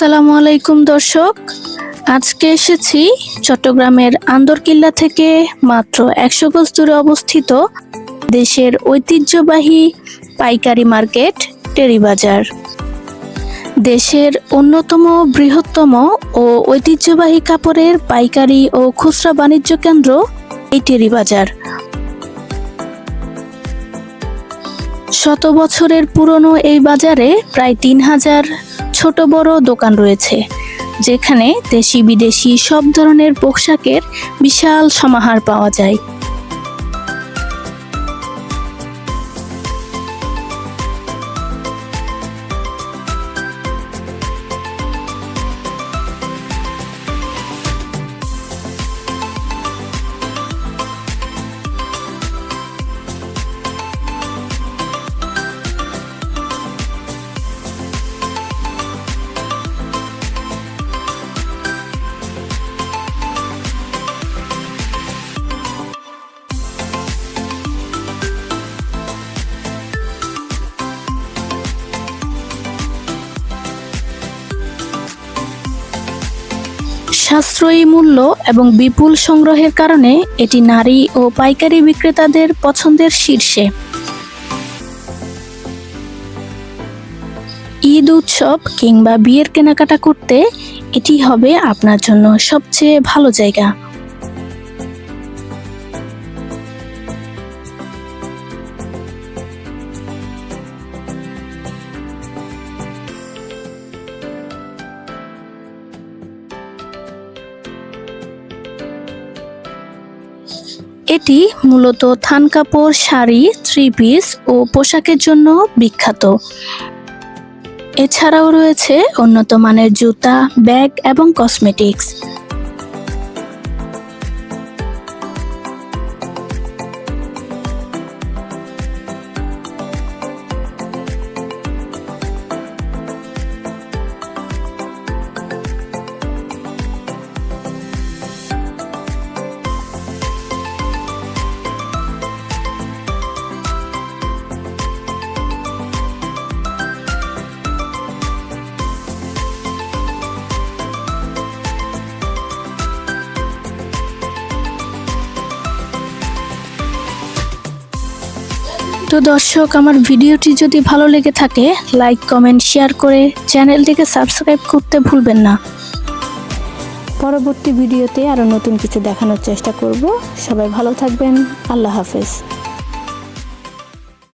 আসসালামু আলাইকুম দর্শক, আজকে এসেছি চট্টগ্রামের আন্দরকিল্লা থেকে মাত্র 100 গজ দূরে অবস্থিত দেশের ঐতিহ্যবাহী পাইকারি মার্কেট টেরিবাজার। দেশের অন্যতম বৃহত্তম ও ঐতিহ্যবাহী কাপড়ের পাইকারি ও খুচরা বাণিজ্য কেন্দ্র এই টেরিবাজার। শত বছরের পুরনো এই বাজারে প্রায় 3000 ছোট বড় দোকান রয়েছে, যেখানে দেশি বিদেশি সব ধরনের পোশাকের বিশাল সমাহার পাওয়া যায়। সাশ্রয়ী মূল্য এবং বিপুল সংগ্রহের কারণে এটি নারী ও পাইকারি বিক্রেতাদের পছন্দের শীর্ষে। ঈদ উৎসব কিংবা বিয়ের কেনাকাটা করতে এটি হবে আপনার জন্য সবচেয়ে ভালো জায়গা। এটি মূলত থান কাপড়, শাড়ি, থ্রি পিস ও পোশাকের জন্য বিখ্যাত। এছাড়াও রয়েছে উন্নত মানের জুতা, ব্যাগ এবং কসমেটিক্স। তো দর্শক, আমার ভিডিওটি যদি ভালো লেগে থাকে লাইক, কমেন্ট, শেয়ার করে চ্যানেলটিকে সাবস্ক্রাইব করতে ভুলবেন না। পরবর্তী ভিডিওতে আরো নতুন কিছু দেখানোর চেষ্টা করব। সবাই ভালো থাকবেন। আল্লাহ হাফেজ।